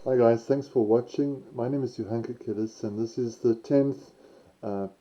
Hi guys, thanks for watching. My name is Johanke Killis and this is the 10th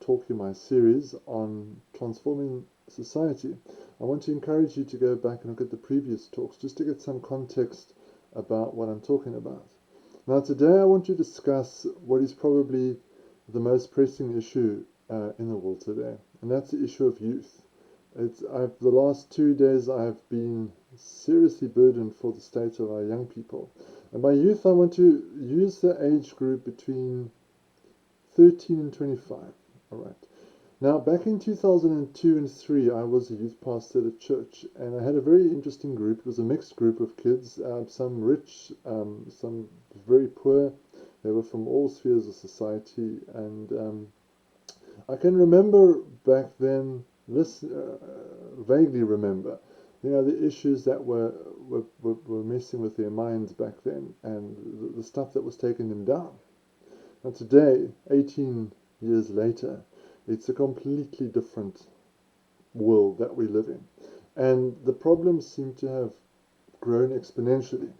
talk in my series on transforming society. I want to encourage you to go back and look at the previous talks just to get some context about what I'm talking about. Now today I want to discuss what is probably the most pressing issue in the world today, and that's the issue of youth. The last 2 days I've been seriously burdened for the state of our young people. And by youth, I want to use the age group between 13 and 25. All right. Now, back in 2002 and 3, I was a youth pastor at a church, and I had a very interesting group. It was a mixed group of kids, some rich, some very poor. They were from all spheres of society, and I can remember back then, vaguely remember, the issues that were messing with their minds back then, and the stuff that was taking them down. And today, 18 years later, it's a completely different world that we live in. And the problems seem to have grown exponentially.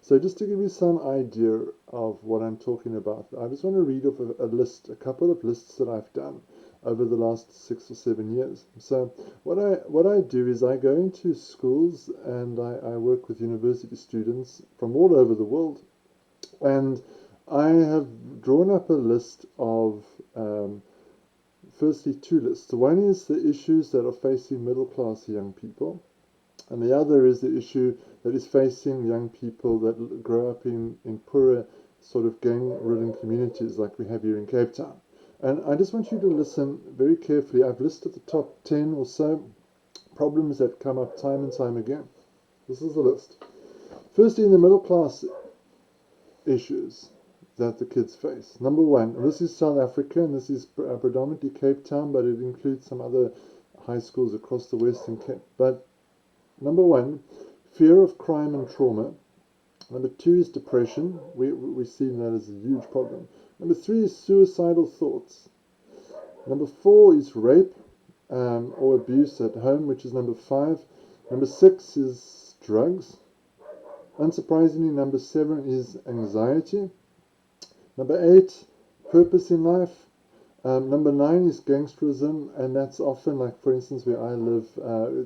So just to give you some idea of what I'm talking about, I just want to read off a couple of lists that I've done over the last 6 or 7 years. So what I do is I go into schools and I work with university students from all over the world, and I have drawn up a list of firstly two lists. One is the issues that are facing middle class young people, and the other is the issue that is facing young people that grow up in poorer sort of gang-ridden communities like we have here in Cape Town. And I just want you to listen very carefully. I've listed the top 10 or so problems that come up time and time again. This is the list. Firstly, in the middle class issues that the kids face. Number one, this is South Africa, and this is predominantly Cape Town, but it includes some other high schools across the Western Cape. But number one, fear of crime and trauma. Number two is depression. We see that as a huge problem. Number three is suicidal thoughts. Number four is rape or abuse at home, which is number five. Number six is drugs. Unsurprisingly, number seven is anxiety. Number eight, purpose in life. Number nine is gangsterism, and that's often, like for instance where I live,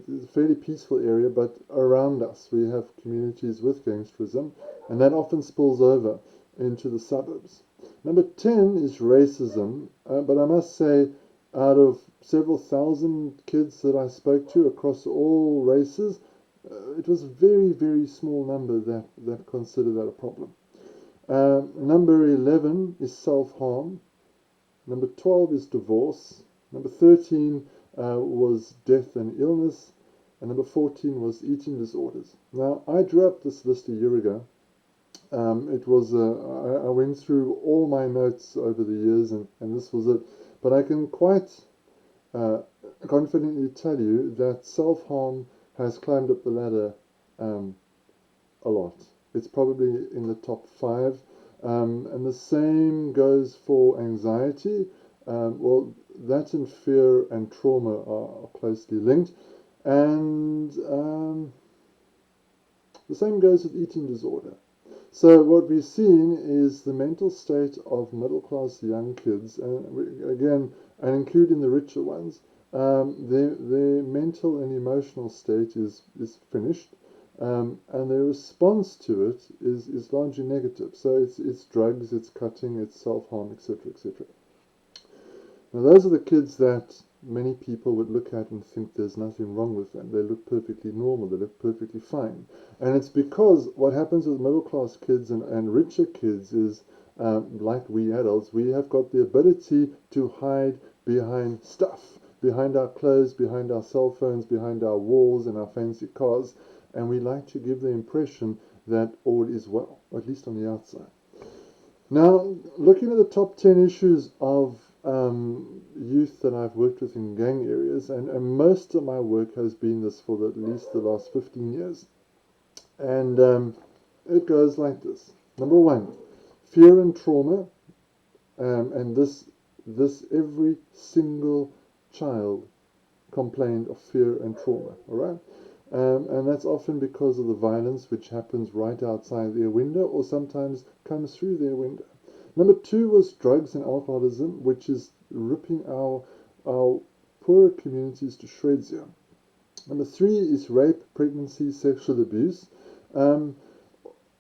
it's a fairly peaceful area, but around us we have communities with gangsterism, and that often spills over into the suburbs. Number 10 is racism, but I must say, out of several thousand kids that I spoke to across all races, it was a very, very small number that consider that a problem. Number 11 is self-harm. Number 12 is divorce. Number 13 was death and illness. And number 14 was eating disorders. Now, I drew up this list a year ago. I went through all my notes over the years, and this was it. But I can quite uh, confidently tell you that self-harm has climbed up the ladder a lot. It's probably in the top five. And the same goes for anxiety. Well, that and fear and trauma are closely linked. And the same goes with eating disorder. So what we're seeing is the mental state of middle-class young kids, and including the richer ones, their mental and emotional state is finished. And their response to it is largely negative. So it's drugs, it's cutting, it's self-harm, etc., etc. Now those are the kids that many people would look at and think there's nothing wrong with them. They look perfectly normal, they look perfectly fine. And it's because what happens with middle class kids and richer kids is, like we adults, we have got the ability to hide behind stuff, behind our clothes, behind our cell phones, behind our walls and our fancy cars. And we like to give the impression that all is well, at least on the outside. Now, looking at the top 10 issues of youth that I've worked with in gang areas, and most of my work has been this for at least the last 15 years. And it goes like this. Number one, fear and trauma. And this every single child complained of fear and trauma. All right. And that's often because of the violence which happens right outside their window or sometimes comes through their window. Number two was drugs and alcoholism, which is ripping our poorer communities to shreds here. Number three is rape, pregnancy, sexual abuse. Um,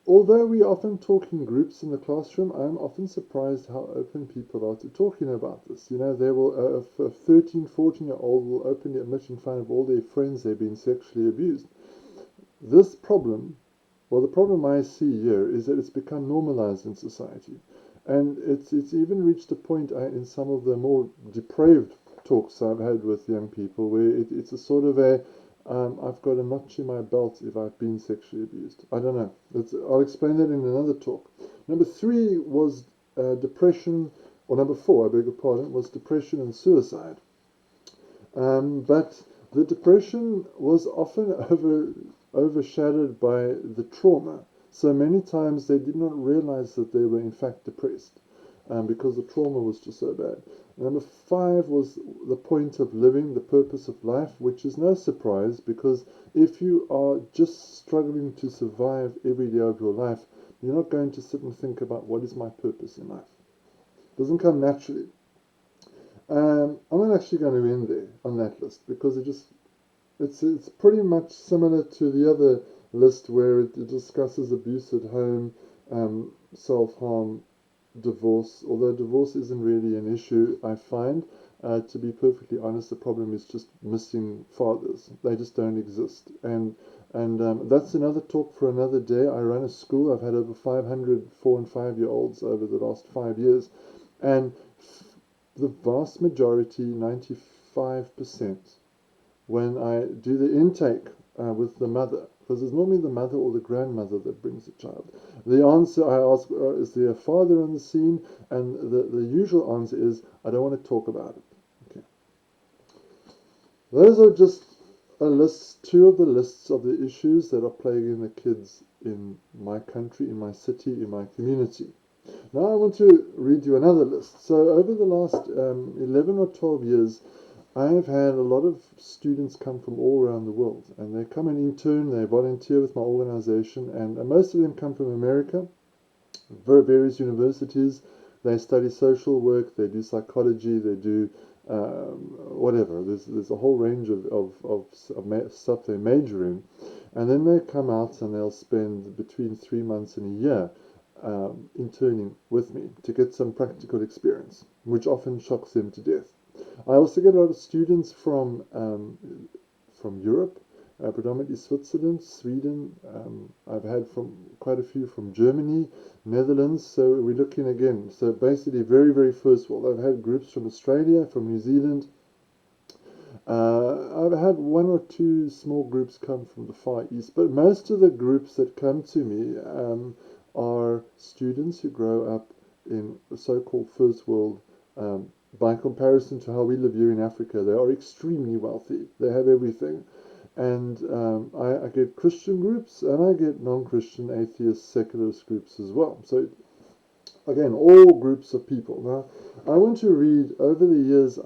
Although we often talk in groups in the classroom, I'm often surprised how open people are to talking about this. You know, they will, a 13, 14-year-old will openly admit in front of all their friends they've been sexually abused. This problem, well, the problem I see here is that it's become normalized in society. And it's even reached a point in some of the more depraved talks I've had with young people where it's a sort of a, I've got a notch in my belt if I've been sexually abused. I don't know. I'll explain that in another talk. Number three was depression, or number four, I beg your pardon, was depression and suicide. But the depression was often overshadowed by the trauma. So many times they did not realize that they were in fact depressed because the trauma was just so bad. Number five was the point of living, the purpose of life, which is no surprise because if you are just struggling to survive every day of your life, you're not going to sit and think about what is my purpose in life. It doesn't come naturally. I'm not actually going to end there on that list because it's pretty much similar to the other list where it discusses abuse at home, self-harm, divorce. Although divorce isn't really an issue, I find. To be perfectly honest, the problem is just missing fathers. They just don't exist. And that's another talk for another day. I run a school. I've had over 500 4 and 5-year-olds over the last 5 years. And the vast majority, 95%, when I do the intake with the mother, because it's normally the mother or the grandmother that brings the child. The answer I ask, is there a father on the scene? And the usual answer is, I don't want to talk about it. Okay. Those are just two of the lists of the issues that are plaguing the kids in my country, in my city, in my community. Now I want to read you another list. So over the last 11 or 12 years, I have had a lot of students come from all around the world, and they come and intern, they volunteer with my organization, and most of them come from America, various universities. They study social work, they do psychology, they do whatever. There's a whole range of stuff they major in, and then they come out and they'll spend between 3 months and a year interning with me to get some practical experience, which often shocks them to death. I also get a lot of students from Europe, predominantly Switzerland, Sweden. I've had from quite a few from Germany, Netherlands. So we're looking again. So basically, very, very first world. I've had groups from Australia, from New Zealand. I've had one or two small groups come from the Far East, but most of the groups that come to me are students who grow up in the so-called first world. By comparison to how we live here in Africa, they are extremely wealthy. They have everything. And I get Christian groups and I get non-Christian, atheist, secularist groups as well. So again, all groups of people. Now, I want to read, over the years,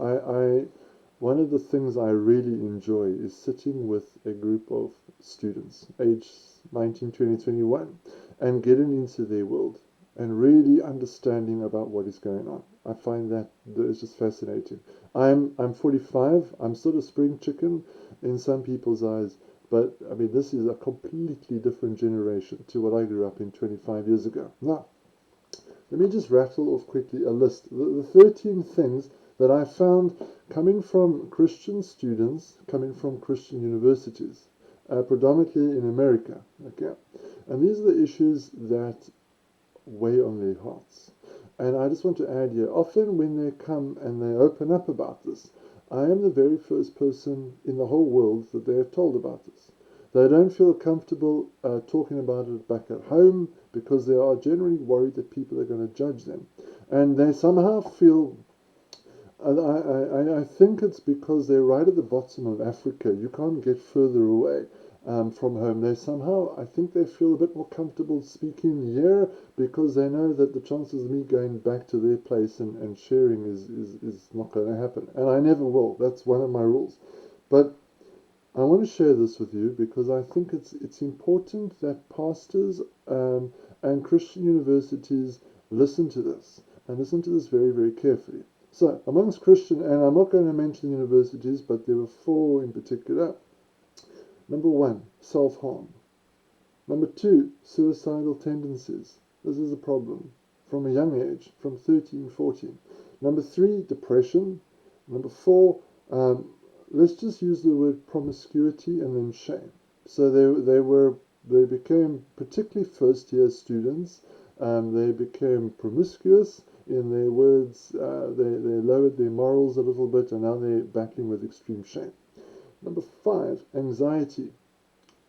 one of the things I really enjoy is sitting with a group of students, aged 19, 20, 21, and getting into their world and really understanding about what is going on. I find that is just fascinating. I'm 45. I'm sort of spring chicken in some people's eyes, but I mean this is a completely different generation to what I grew up in 25 years ago. Now, let me just rattle off quickly a list. The 13 things that I found coming from Christian students, coming from Christian universities, predominantly in America. Okay, and these are the issues that weigh on their hearts. And I just want to add here, often when they come and they open up about this, I am the very first person in the whole world that they have told about this. They don't feel comfortable talking about it back at home because they are generally worried that people are going to judge them. And they somehow feel, I think it's because they're right at the bottom of Africa. You can't get further away from home. They somehow, I think they feel a bit more comfortable speaking here because they know that the chances of me going back to their place and sharing is not going to happen. And I never will. That's one of my rules. But I want to share this with you because I think it's important that pastors and Christian universities listen to this and listen to this very, very carefully. So, amongst Christian, and I'm not going to mention universities, but there were four in particular. Number one, self-harm. Number two, suicidal tendencies. This is a problem from a young age, from 13, 14. Number three, depression. Number four, let's just use the word promiscuity and then shame. So they became, particularly first year students, they became promiscuous. In their words, they lowered their morals a little bit, and now they're battling with extreme shame. Number five, anxiety.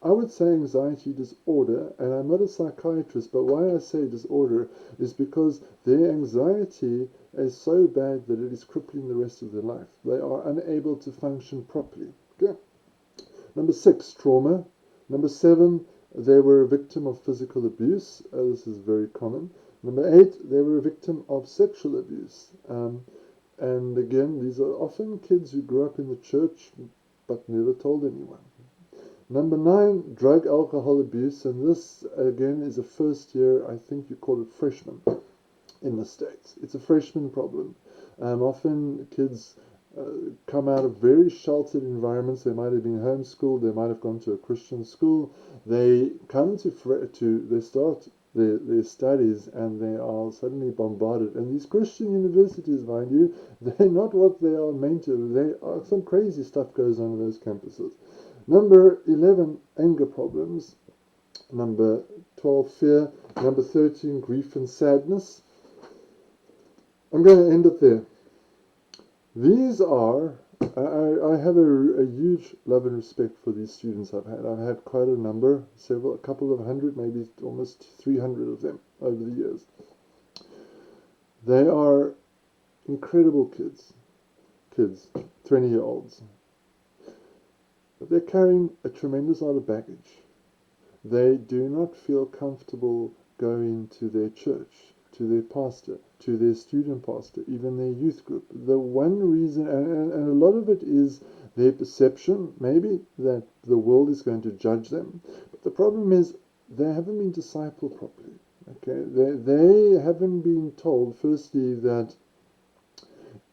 I would say anxiety disorder, and I'm not a psychiatrist, but why I say disorder is because their anxiety is so bad that it is crippling the rest of their life. They are unable to function properly. Okay. Number six, trauma. Number seven, they were a victim of physical abuse. This is very common. Number eight, they were a victim of sexual abuse. And again, these are often kids who grew up in the church but never told anyone. Number nine, drug alcohol abuse, and this again is a first year, I think you call it freshman in the States. It's a freshman problem. Often kids come out of very sheltered environments. They might have been homeschooled, they might have gone to a Christian school. They come they start their studies and they are suddenly bombarded. And these Christian universities, mind you, they're not what they are meant to. They are, some crazy stuff goes on in those campuses. Number 11, anger problems. Number 12, fear. Number 13, grief and sadness. I'm going to end it there. These are, I have a huge love and respect for these students I've had. I've had quite a number, a couple of hundred, maybe almost 300 of them over the years. They are incredible kids, 20-year-olds. But they're carrying a tremendous lot of baggage. They do not feel comfortable going to their church, to their pastor, to their student pastor, even their youth group. The one reason, and a lot of it is their perception, maybe, that the world is going to judge them. But the problem is they haven't been discipled properly. Okay, they haven't been told, firstly, that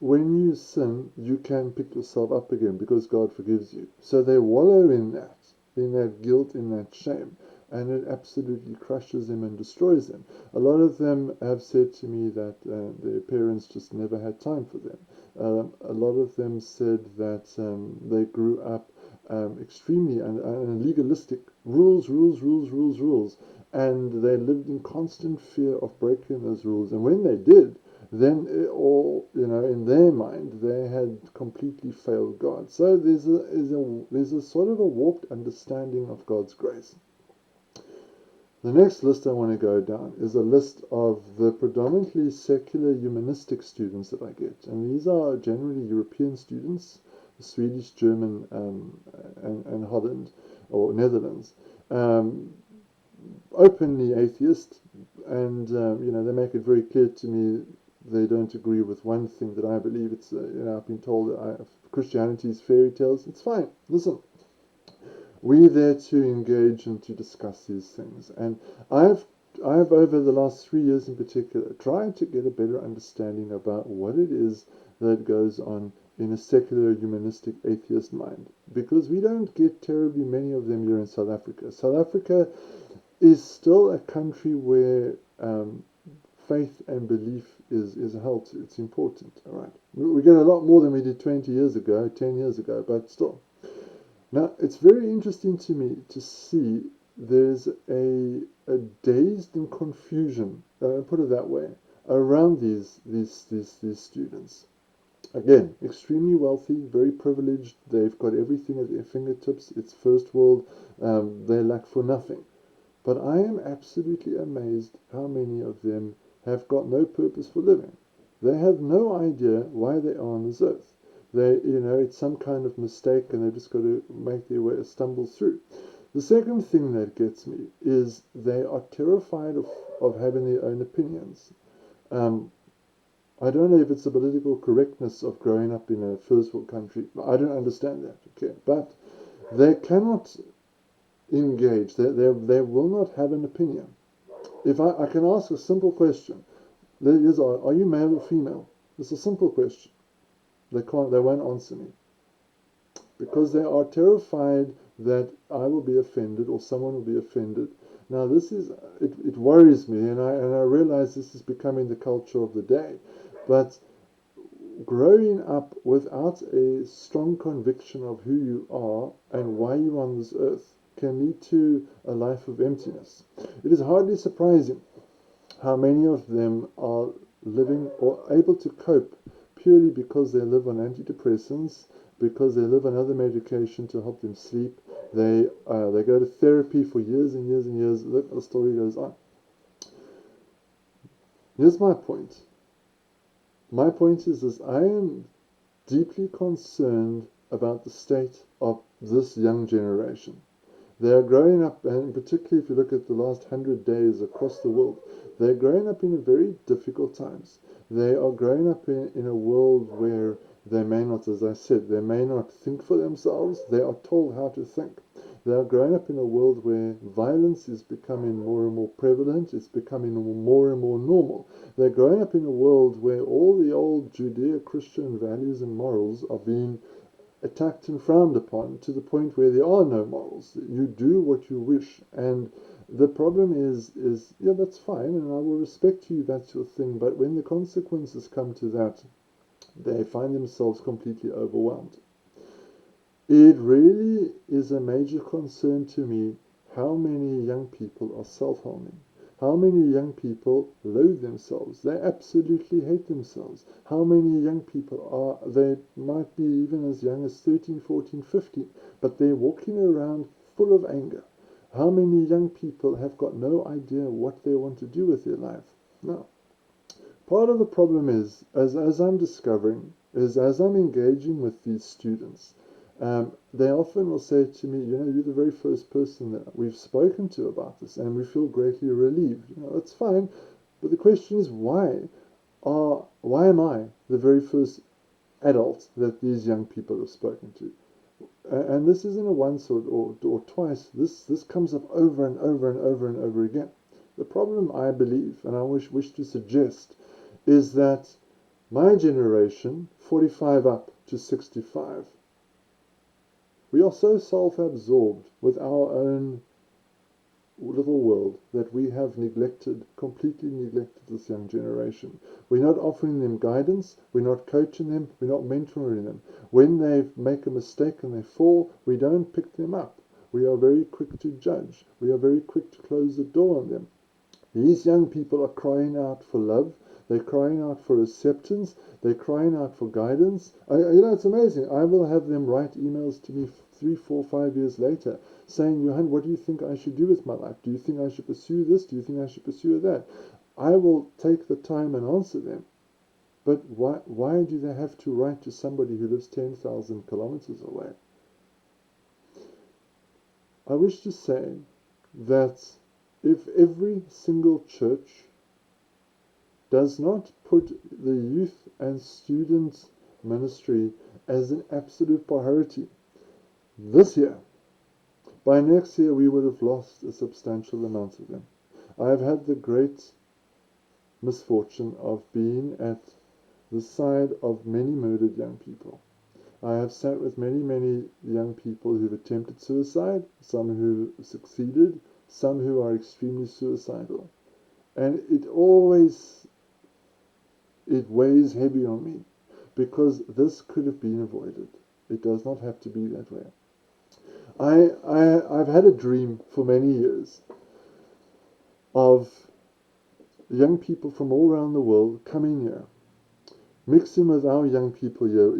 when you sin, you can pick yourself up again because God forgives you. So they wallow in that guilt, in that shame, and it absolutely crushes them and destroys them. A lot of them have said to me that their parents just never had time for them. A lot of them said that they grew up extremely and legalistic rules, and they lived in constant fear of breaking those rules. And when they did, then in their mind, they had completely failed God. So there's a sort of a warped understanding of God's grace. The next list I want to go down is a list of the predominantly secular humanistic students that I get. And these are generally European students, Swedish, German, and Holland, or Netherlands. Openly atheist, and they make it very clear to me they don't agree with one thing that I believe. It's I've been told that Christianity is fairy tales. It's fine. Listen, we're there to engage and to discuss these things, and I've over the last 3 years in particular tried to get a better understanding about what it is that goes on in a secular, humanistic, atheist mind, because we don't get terribly many of them here in South Africa. South Africa is still a country where faith and belief is held to. It's important, all right? We get a lot more than we did 20 years ago, 10 years ago, but still. Now, it's very interesting to me to see there's a dazed and confusion, put it that way, around these students. Again, extremely wealthy, very privileged. They've got everything at their fingertips. It's first world. They lack for nothing. But I am absolutely amazed how many of them have got no purpose for living. They have no idea why they are on this earth. It's some kind of mistake and they've just got to make their way, stumble through. The second thing that gets me is they are terrified of having their own opinions. I don't know if it's the political correctness of growing up in a first world country. I don't understand that, okay? But They cannot engage. They will not have an opinion. If I can ask a simple question, are you male or female? It's a simple question. They won't answer me. Because they are terrified that I will be offended or someone will be offended. Now it worries me, and I realize this is becoming the culture of the day. But growing up without a strong conviction of who you are and why you're on this earth can lead to a life of emptiness. It is hardly surprising how many of them are living or able to cope purely because they live on antidepressants, because they live on other medication to help them sleep. They go to therapy for years and years and years. Look, the story goes on. Here's my point. My point is this: I am deeply concerned about the state of this young generation. They are growing up, and particularly if you look at the last 100 days across the world, they're growing up in very difficult times. They are growing up in a world where they may not, as I said, they may not think for themselves. They are told how to think. They are growing up in a world where violence is becoming more and more prevalent. It's becoming more and more normal. They're growing up in a world where all the old Judeo-Christian values and morals are being attacked and frowned upon to the point where there are no morals. You do what you wish. And the problem is yeah, that's fine, and I will respect you, that's your thing. But when the consequences come to that, they find themselves completely overwhelmed. It really is a major concern to me how many young people are self-harming. How many young people loathe themselves. They absolutely hate themselves. How many young people they might be even as young as 13, 14, 15, but they're walking around full of anger. How many young people have got no idea what they want to do with their life? Now, part of the problem is, as I'm discovering, is as I'm engaging with these students, they often will say to me, you're the very first person that we've spoken to about this, and we feel greatly relieved. That's fine, but the question is why am I the very first adult that these young people have spoken to? And this isn't a once or twice. This comes up over and over and over and over again. The problem, I believe, and I wish to suggest, is that my generation, 45 up to 65, we are so self-absorbed with our own little world that we have completely neglected this young generation. We're not offering them guidance, we're not coaching them, we're not mentoring them. When they make a mistake and they fall, we don't pick them up. We are very quick to judge. We are very quick to close the door on them. These young people are crying out for love. They're crying out for acceptance. They're crying out for guidance. It's amazing. I will have them write emails to me 3, 4, 5 years later saying, Johan, what do you think I should do with my life? Do you think I should pursue this? Do you think I should pursue that? I will take the time and answer them. But why do they have to write to somebody who lives 10,000 kilometers away? I wish to say that if every single church does not put the youth and student ministry as an absolute priority this year, by next year we would have lost a substantial amount of them. I have had the great misfortune of being at the side of many murdered young people. I have sat with many, many young people who've attempted suicide, some who succeeded, some who are extremely suicidal. And it weighs heavy on me, because this could have been avoided. It does not have to be that way. I've had a dream for many years of young people from all around the world coming here, mixing with our young people here.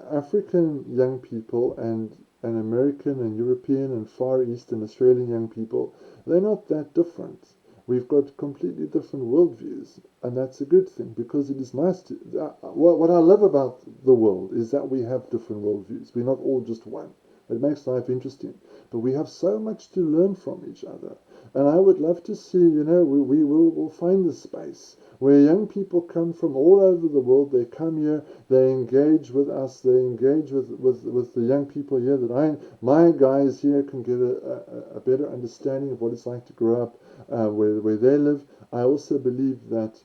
African young people and American and European and Far East and Australian young people, they're not that different. We've got completely different worldviews, and that's a good thing, because it is nice to... what I love about the world is that we have different worldviews. We're not all just one. It makes life interesting. But we have so much to learn from each other. And I would love to see, we will find a space where young people come from all over the world. They come here, they engage with us, they engage with the young people here, that my guys here can get a better understanding of what it's like to grow up where they live. I also believe that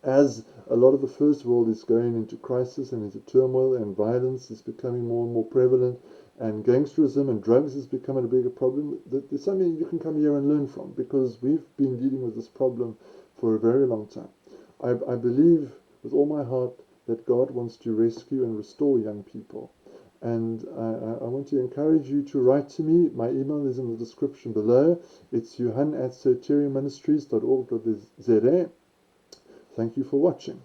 as a lot of the first world is going into crisis and into turmoil, and violence is becoming more and more prevalent, and gangsterism and drugs is becoming a bigger problem, there's something you can come here and learn from, because we've been dealing with this problem for a very long time. I believe with all my heart that God wants to rescue and restore young people. And I want to encourage you to write to me. My email is in the description below. It's johan@soteriaministries.org.za. Thank you for watching.